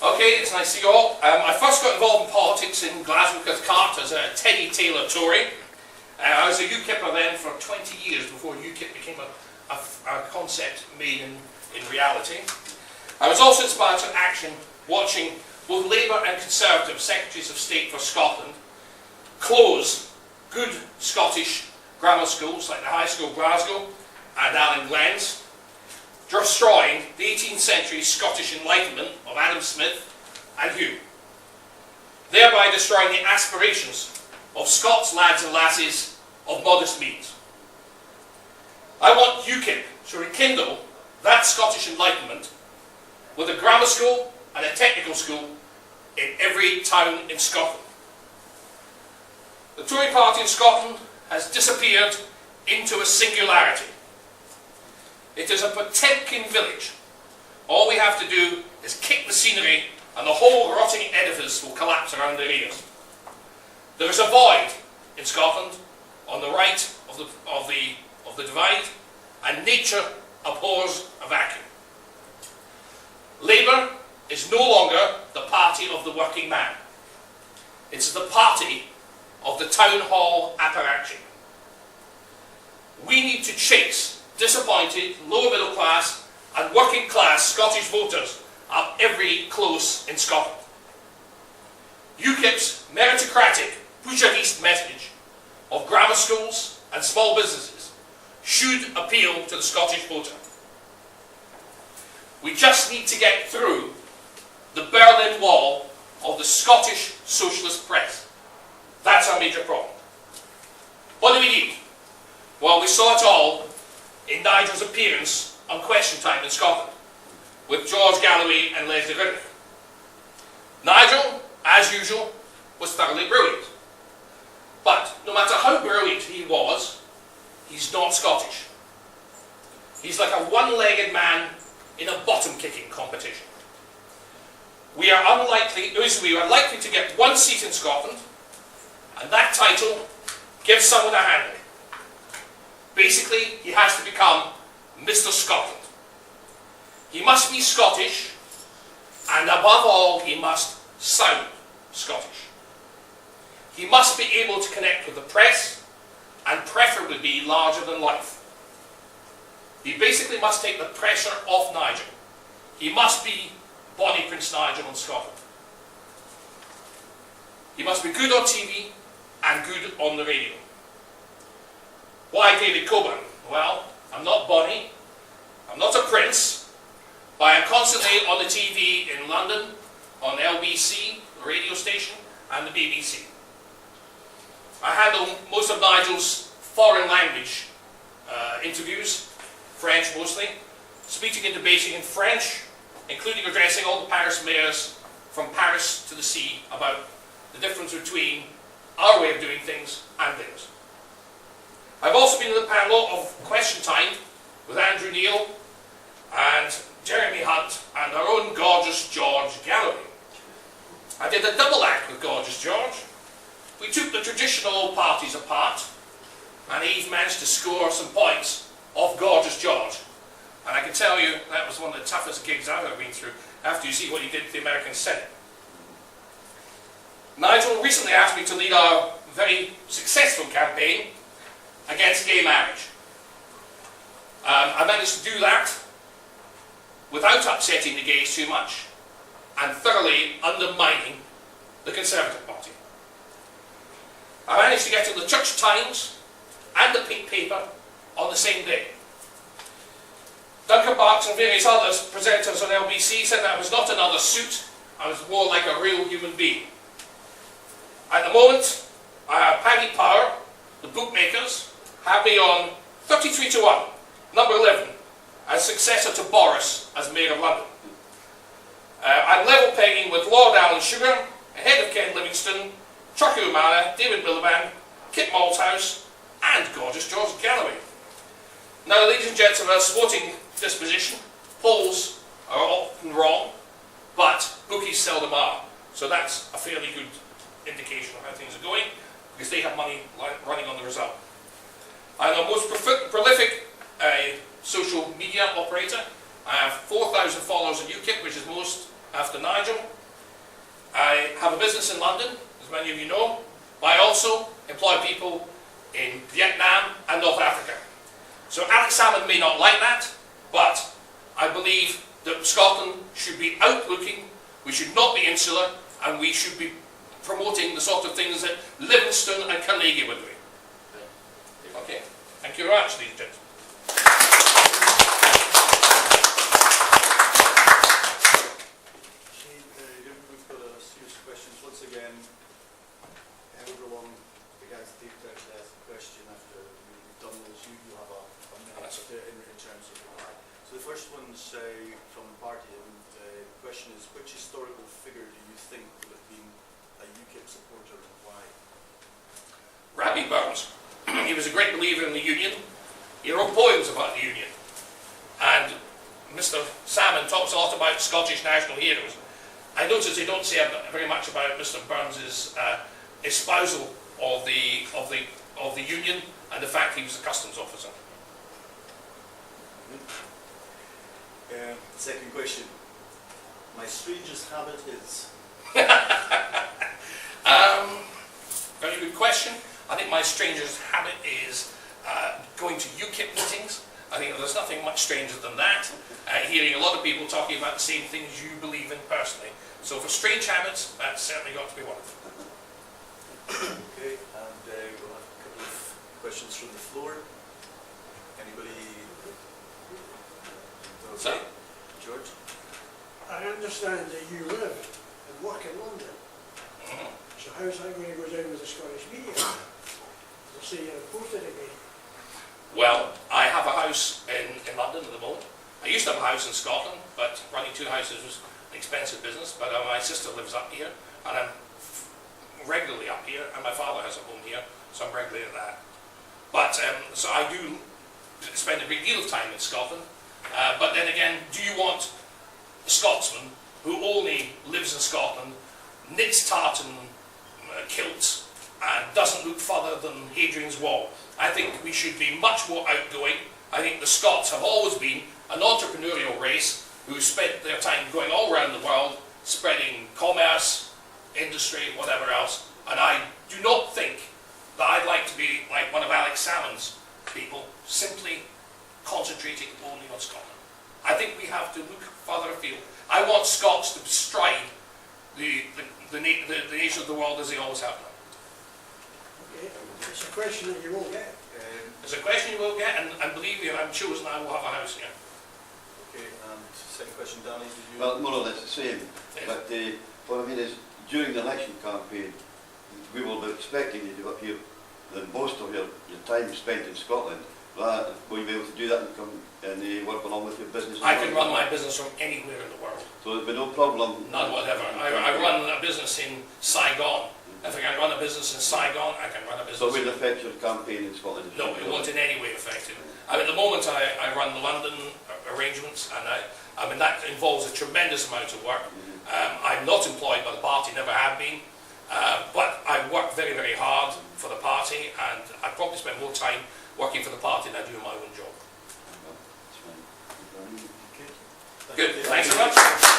Okay, it's nice to see you all. I first got involved in politics in Glasgow Cathcart as a Teddy Taylor Tory. I was a UKIPper then for 20 years before UKIP became a concept made in reality. I was also inspired to action watching both Labour and Conservative Secretaries of State for Scotland close good Scottish grammar schools like the High School Glasgow and Allen Glens, destroying the 18th century Scottish Enlightenment of Adam Smith and Hume, thereby destroying the aspirations of Scots lads and lasses of modest means. I want UKIP to rekindle that Scottish Enlightenment with a grammar school and a technical school in every town in Scotland. The Tory party in Scotland has disappeared into a singularity. It is a Potemkin village. All we have to do is kick the scenery and the whole rotting edifice will collapse around their ears. There is a void in Scotland on the right of the divide, and nature abhors a vacuum. Labour is no longer the party of the working man. It's the party of the town hall apparatchik. We need to chase disappointed lower middle class and working class Scottish voters up every close in Scotland. UKIP's meritocratic Push-East message of grammar schools and small businesses should appeal to the Scottish voter. We just need to get through the Berlin Wall of the Scottish socialist press. That's our major problem. What do we need? Well, we saw it all in Nigel's appearance on Question Time in Scotland with George Galloway and Leslie Riddick. Nigel, as usual, was thoroughly brilliant. But no matter how brilliant he was, he's not Scottish. He's like a one-legged man in a bottom-kicking competition. We are likely to get one seat in Scotland, and that title gives someone a handle. Basically, he has to become Mr. Scotland. He must be Scottish, and above all, he must sound Scottish. He must be able to connect with the press, and preferably be larger than life. He basically must take the pressure off Nigel. He must be Bonnie Prince Nigel in Scotland. He must be good on TV and good on the radio. Why David Coburn? Well, I'm not Bonnie, I'm not a prince, but I am constantly on the TV in London, on LBC, the radio station, and the BBC. I handle most of Nigel's foreign language interviews, French mostly, speaking and debating in French, including addressing all the Paris mayors from Paris to the sea about the difference between our way of doing things and theirs. I've also been in the panel of Question Time with Andrew Neil and Jeremy Hunt and our own gorgeous George Galloway. I did a double act with gorgeous George. We took the traditional parties apart, and Eve managed to score some points off gorgeous George. And I can tell you that was one of the toughest gigs I've ever been through after you see what he did to the American Senate. Nigel recently asked me to lead our very successful campaign against gay marriage. I managed to do that without upsetting the gays too much and thoroughly undermining the Conservative Party. I managed to get in the Church Times and the Pink Paper on the same day. Duncan Barks and various others presenters on LBC said that I was not another suit, I was more like a real human being. At the moment, Paddy Power, the bookmakers, have me on 33-1, number 11, as successor to Boris as Mayor of London. I'm level pegging with Lord Alan Sugar, ahead of Ken Livingstone, Chucky O'Mara, David Miliband, Kit Malthouse, and gorgeous George Galloway. Now, ladies and gents of a sporting disposition, polls are often wrong, but bookies seldom are. So that's a fairly good indication of how things are going, because they have money running on the result. I'm the most prolific social media operator. I have 4,000 followers on UKIP, which is most after Nigel. I have a business in London, as many of you know, but I also employ people in Vietnam and North Africa. So Alex Salmon may not like that, but I believe that Scotland should be outlooking, we should not be insular, and we should be promoting the sort of things that Livingstone and Carnegie were doing. Okay, thank you very much, ladies and gentlemen. We've got a series of questions. Once again, everyone, the guys at Deep Touch ask a question after we've done those. You have a minute in terms of reply. So the first one's from the party, and the question is, which historical figure do you think would have been a UKIP supporter and why? Rabbie Burns. He was a great believer in the Union. He wrote poems about the Union. And Mr. Salmon talks a lot about Scottish national heroes. I notice they don't say very much about Mr. Burns's espousal of the Union and the fact he was a customs officer. Second question. My strangest habit is? Very good question. I think my strangest habit is going to UKIP meetings. I think there's nothing much stranger than that. Hearing a lot of people talking about the same things you believe in personally. So for strange habits, that's certainly got to be one of them. Okay, and we'll have a couple of questions from the floor. Anybody? Okay. So, George? I understand that you live and work in London. So how's that going to go down with the Scottish media? They'll say you reported again. well, I have a house in London at the moment. I used to have a house in Scotland, but running two houses was an expensive business. But my sister lives up here, and I'm regularly up here, and my father has a home here, so I'm regularly at that. But so I do spend a great deal of time in Scotland. But then again, do you want a Scotsman who only lives in Scotland, knits tartan kilts, and doesn't look further than Hadrian's Wall? I think we should be much more outgoing. I think the Scots have always been an entrepreneurial race who spent their time going all around the world, spreading commerce, industry, whatever else. And I do not think that I'd like to be like one of Alex Salmon's people, simply concentrating only on Scotland. I think we have to look further afield. I want Scots to bestride the nation of the world as they always have done. Okay, it's a question that you won't get. It's a question you will get, and believe me, if I'm chosen, I will have a house here. Okay, and second question, Danny, did you? Well, more or less the same. Yes. But what I mean is, during the election campaign, we will be expecting you to appear than most of your time spent in Scotland. Will you be able to do that and come and work along with your business? I can run my business from anywhere in the world. So there'll be no problem? None whatever. I run a business in Saigon. If I can run a business in Saigon, I can run a business. So it will affect your campaign in Scotland? No, it won't in any way affect it. I mean, at the moment I run the London arrangements, and I mean that involves a tremendous amount of work. I'm not employed by the party, never have been, but I work very, very hard for the party, and I probably spend more time working for the party than I do my own job. That's fine. Okay. Good, thanks very much.